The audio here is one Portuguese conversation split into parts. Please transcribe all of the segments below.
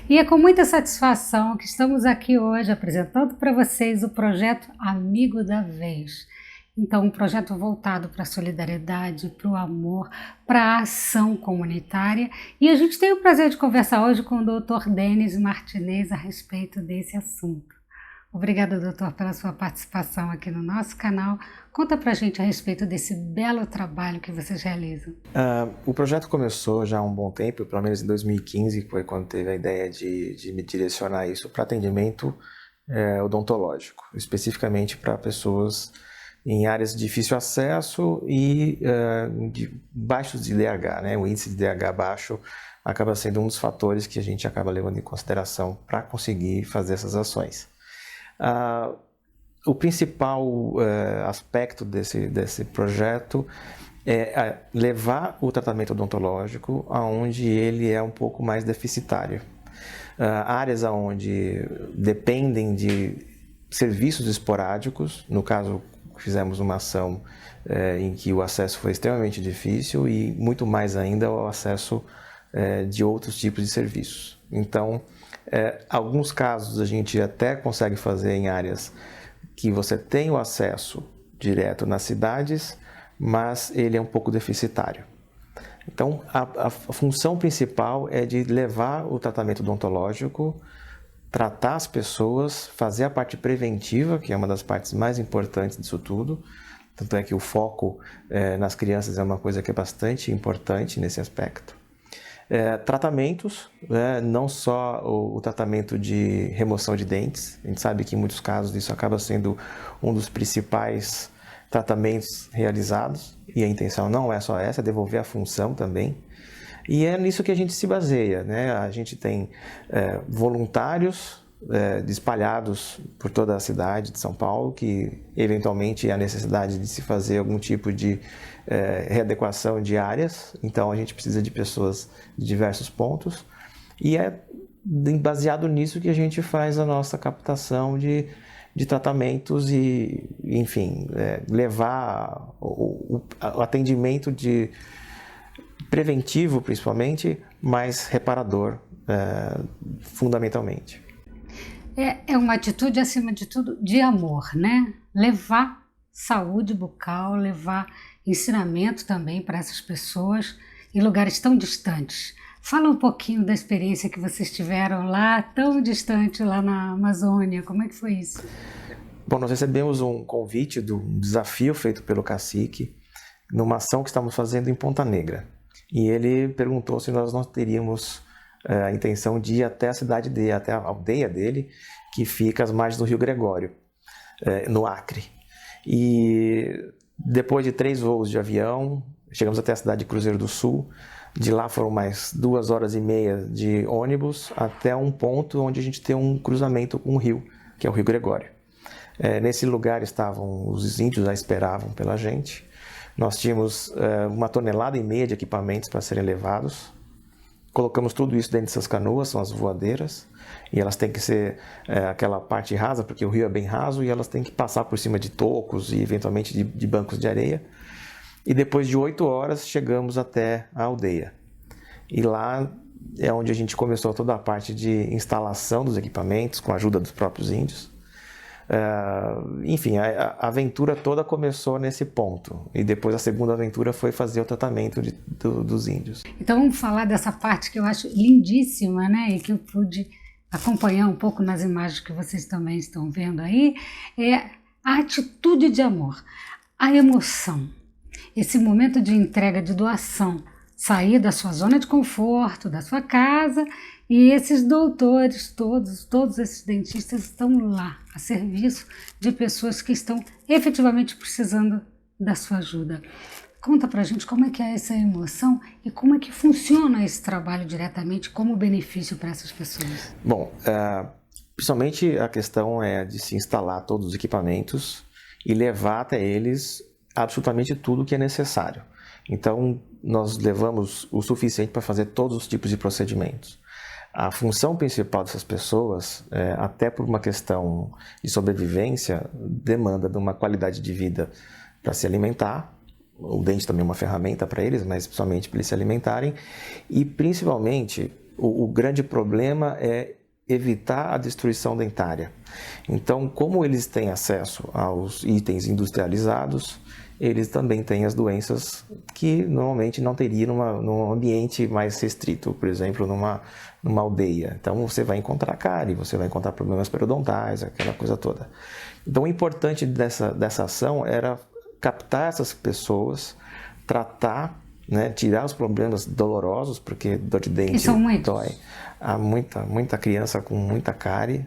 E é com muita satisfação que estamos aqui hoje apresentando para vocês o projeto Amigo da Vez. Então, um projeto voltado para a solidariedade, para o amor, para a ação comunitária. E a gente tem o prazer de conversar hoje com o Dr. Denis Martinez a respeito desse assunto. Obrigada, doutor, pela sua participação aqui no nosso canal. Conta pra gente a respeito desse belo trabalho que vocês realizam. O projeto começou já há um bom tempo, pelo menos em 2015, foi quando teve a ideia de me direcionar isso para atendimento odontológico, especificamente para pessoas em áreas de difícil acesso e de baixos de DH, né? O índice de DH baixo acaba sendo um dos fatores que a gente acaba levando em consideração para conseguir fazer essas ações. O principal aspecto desse projeto é levar o tratamento odontológico aonde ele é um pouco mais deficitário. Áreas onde dependem de serviços esporádicos, no caso fizemos uma ação em que o acesso foi extremamente difícil e muito mais ainda o acesso de outros tipos de serviços. Então, alguns casos a gente até consegue fazer em áreas que você tem o acesso direto nas cidades, mas ele é um pouco deficitário. Então, a função principal é de levar o tratamento odontológico, tratar as pessoas, fazer a parte preventiva, que é uma das partes mais importantes disso tudo. Tanto é que o foco nas crianças é uma coisa que é bastante importante nesse aspecto. Tratamentos, não só o tratamento de remoção de dentes, a gente sabe que em muitos casos isso acaba sendo um dos principais tratamentos realizados, e a intenção não é só essa, é devolver a função também. E é nisso que a gente se baseia, né? A gente tem voluntários espalhados por toda a cidade de São Paulo, que eventualmente há necessidade de se fazer algum tipo de readequação de áreas, então a gente precisa de pessoas de diversos pontos, e é baseado nisso que a gente faz a nossa captação de tratamentos e, enfim, levar o atendimento preventivo, principalmente, mas reparador, fundamentalmente. É uma atitude, acima de tudo, de amor, né? Levar saúde bucal, levar ensinamento também para essas pessoas em lugares tão distantes. Fala um pouquinho da experiência que vocês tiveram lá, tão distante, lá na Amazônia. Como é que foi isso? Bom, nós recebemos um convite um desafio feito pelo cacique numa ação que estamos fazendo em Ponta Negra. E ele perguntou se nós não teríamos a intenção de ir até a cidade dele, até a aldeia dele, que fica às margens do Rio Gregório, no Acre. E depois de 3 voos de avião, chegamos até a cidade de Cruzeiro do Sul. De lá foram mais 2 horas e meia de ônibus até um ponto onde a gente tem um cruzamento com o rio, que é o Rio Gregório. Nesse lugar estavam os índios, já esperavam pela gente. Nós tínhamos 1,5 toneladas de equipamentos para serem levados. Colocamos tudo isso dentro dessas canoas, são as voadeiras, e elas têm que ser aquela parte rasa, porque o rio é bem raso, e elas têm que passar por cima de tocos e eventualmente de bancos de areia. E depois de 8 horas chegamos até a aldeia. E lá é onde a gente começou toda a parte de instalação dos equipamentos, com a ajuda dos próprios índios. Enfim, a aventura toda começou nesse ponto. E depois a segunda aventura foi fazer o tratamento dos índios. Então vamos falar dessa parte que eu acho lindíssima, né? E que eu pude acompanhar um pouco nas imagens que vocês também estão vendo aí. É a atitude de amor, a emoção, esse momento de entrega, de doação, sair da sua zona de conforto, da sua casa. E esses doutores, todos esses dentistas estão lá a serviço de pessoas que estão efetivamente precisando da sua ajuda. Conta pra gente como é que é essa emoção e como é que funciona esse trabalho diretamente como benefício para essas pessoas. Bom, principalmente a questão é de se instalar todos os equipamentos e levar até eles absolutamente tudo que é necessário. Então, nós levamos o suficiente para fazer todos os tipos de procedimentos. A função principal dessas pessoas, até por uma questão de sobrevivência, demanda de uma qualidade de vida para se alimentar. O dente também é uma ferramenta para eles, mas principalmente para eles se alimentarem. E principalmente o grande problema é evitar a destruição dentária. Então, como eles têm acesso aos itens industrializados, eles também têm as doenças que normalmente não teriam num ambiente mais restrito, por exemplo, numa aldeia. Então, você vai encontrar cárie, você vai encontrar problemas periodontais, aquela coisa toda. Então, o importante dessa ação era captar essas pessoas, tratar, né, tirar os problemas dolorosos, porque dor de dente dói. Há muita criança com muita cárie.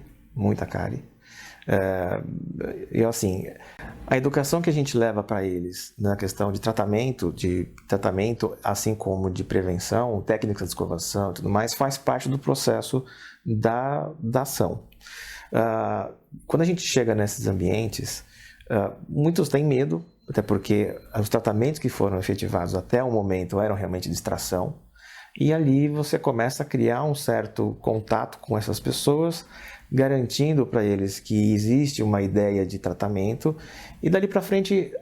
E assim, a educação que a gente leva para eles na questão de tratamento, assim como de prevenção, técnicas de escovação e tudo mais, faz parte do processo da ação. Quando a gente chega nesses ambientes, muitos têm medo, até porque os tratamentos que foram efetivados até o momento eram realmente de extração, e ali você começa a criar um certo contato com essas pessoas, garantindo para eles que existe uma ideia de tratamento, e dali para frente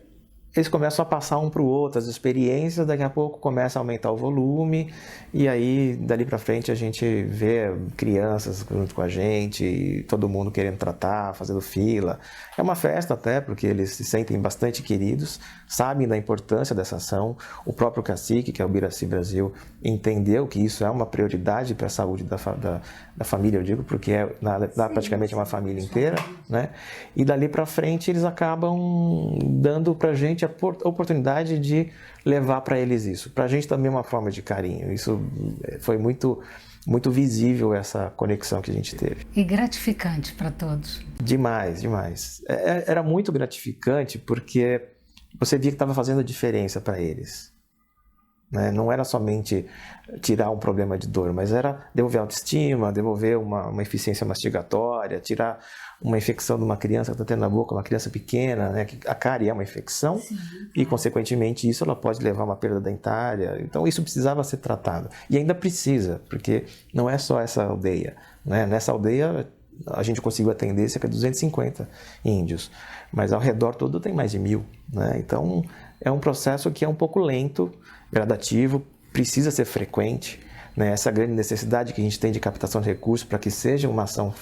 eles começam a passar um para o outro as experiências, daqui a pouco começa a aumentar o volume, e aí dali para frente a gente vê crianças junto com a gente, todo mundo querendo tratar, fazendo fila. É uma festa até, porque eles se sentem bastante queridos, sabem da importância dessa ação. O próprio cacique, que é o Biraci Brasil, entendeu que isso é uma prioridade para a saúde da família, eu digo, porque dá praticamente uma família inteira, né? E dali para frente eles acabam dando para a gente a oportunidade de levar para eles isso. Para a gente também é uma forma de carinho. Isso foi muito visível, essa conexão que a gente teve. E gratificante para todos. Demais. Era muito gratificante porque você via que estava fazendo a diferença para eles. Né? Não era somente tirar um problema de dor, mas era devolver a autoestima, devolver uma eficiência mastigatória, tirar uma infecção de uma criança que está tendo na boca, uma criança pequena, né? A cárie é uma infecção. Sim, e, consequentemente, isso ela pode levar a uma perda dentária. Então, isso precisava ser tratado. E ainda precisa, porque não é só essa aldeia. Né? Nessa aldeia, a gente conseguiu atender cerca de 250 índios, mas ao redor todo tem mais de 1.000. Né? Então, é um processo que é um pouco lento, gradativo, precisa ser frequente, né? Essa grande necessidade que a gente tem de captação de recursos para que seja uma ação,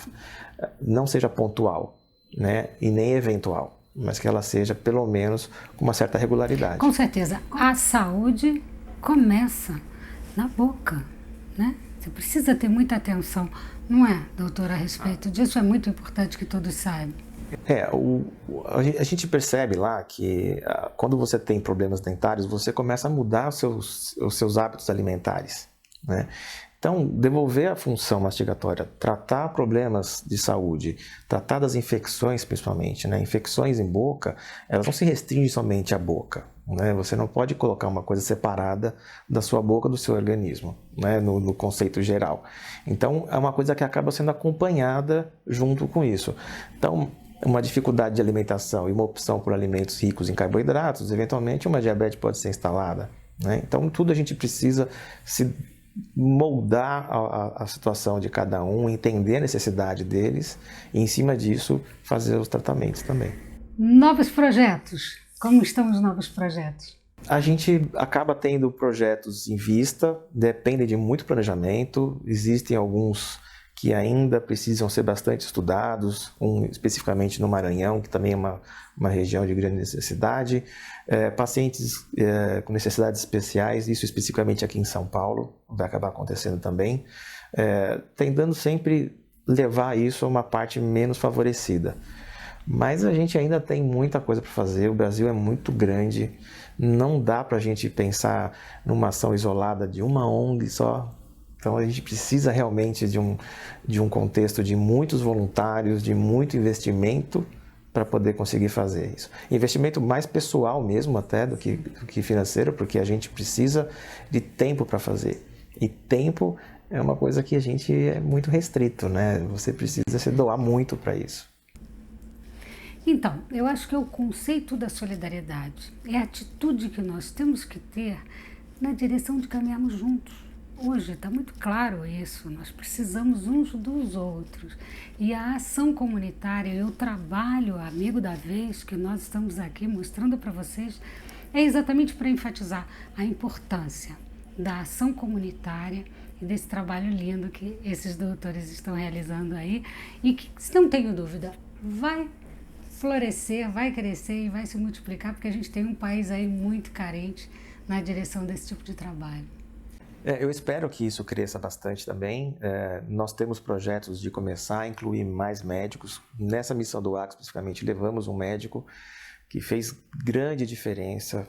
não seja pontual, né? E nem eventual, mas que ela seja pelo menos com uma certa regularidade. Com certeza, a saúde começa na boca, né? Você precisa ter muita atenção, não é, doutora, a respeito disso? É muito importante que todos saibam. A gente percebe lá que quando você tem problemas dentários, você começa a mudar os seus hábitos alimentares, né? Então, devolver a função mastigatória, tratar problemas de saúde, tratar das infecções principalmente, né? Infecções em boca, elas não se restringem somente à boca, né? Você não pode colocar uma coisa separada da sua boca, do seu organismo, né? No conceito geral. Então, é uma coisa que acaba sendo acompanhada junto com isso. Então, uma dificuldade de alimentação e uma opção por alimentos ricos em carboidratos, eventualmente uma diabetes pode ser instalada, né? Então, tudo a gente precisa se moldar a situação de cada um, entender a necessidade deles e, em cima disso, fazer os tratamentos também. Novos projetos. Como estão os novos projetos? A gente acaba tendo projetos em vista, depende de muito planejamento, existem alguns que ainda precisam ser bastante estudados, especificamente no Maranhão, que também é uma região de grande necessidade, pacientes com necessidades especiais, isso especificamente aqui em São Paulo, vai acabar acontecendo também, tentando sempre levar isso a uma parte menos favorecida. Mas a gente ainda tem muita coisa para fazer, o Brasil é muito grande, não dá para a gente pensar numa ação isolada de uma ONG só. Então a gente precisa realmente de um contexto de muitos voluntários, de muito investimento para poder conseguir fazer isso. Investimento mais pessoal mesmo até do que financeiro, porque a gente precisa de tempo para fazer. E tempo é uma coisa que a gente é muito restrito, né? Você precisa se doar muito para isso. Então, eu acho que é o conceito da solidariedade, é a atitude que nós temos que ter na direção de caminharmos juntos. Hoje está muito claro isso, nós precisamos uns dos outros. E a ação comunitária e o trabalho amigo da vez que nós estamos aqui mostrando para vocês é exatamente para enfatizar a importância da ação comunitária e desse trabalho lindo que esses doutores estão realizando aí e que, se não tenho dúvida, vai florescer, vai crescer e vai se multiplicar, porque a gente tem um país aí muito carente na direção desse tipo de trabalho. Eu espero que isso cresça bastante também. Nós temos projetos de começar a incluir mais médicos. Nessa missão do Acre, especificamente, levamos um médico que fez grande diferença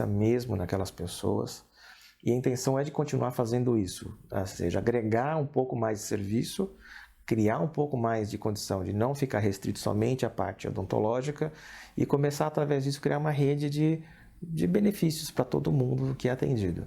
mesmo naquelas pessoas. E a intenção é de continuar fazendo isso, ou seja, agregar um pouco mais de serviço, criar um pouco mais de condição de não ficar restrito somente à parte odontológica e começar, através disso, criar uma rede de benefícios para todo mundo que é atendido.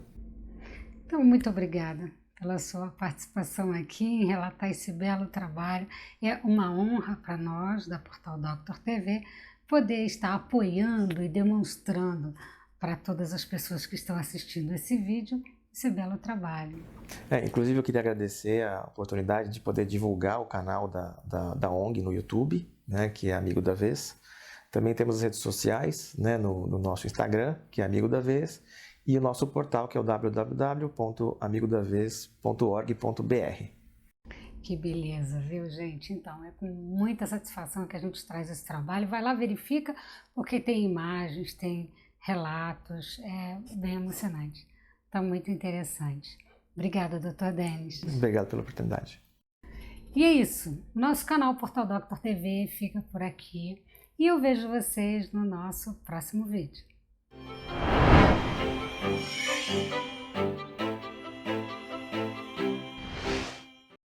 Então, muito obrigada pela sua participação aqui em relatar esse belo trabalho. É uma honra para nós, da Portal Doctor TV, poder estar apoiando e demonstrando para todas as pessoas que estão assistindo esse vídeo, esse belo trabalho. Inclusive, eu queria agradecer a oportunidade de poder divulgar o canal da ONG no YouTube, né, que é Amigo da Vez. Também temos as redes sociais, né, no nosso Instagram, que é Amigo da Vez, e o nosso portal, que é o www.amigodavez.org.br. Que beleza, viu, gente? Então, é com muita satisfação que a gente traz esse trabalho. Vai lá, verifica, porque tem imagens, tem relatos, é bem emocionante. Está muito interessante. Obrigada, Dr. Denis. Obrigado pela oportunidade. E é isso. Nosso canal Portal Doctor TV fica por aqui. E eu vejo vocês no nosso próximo vídeo.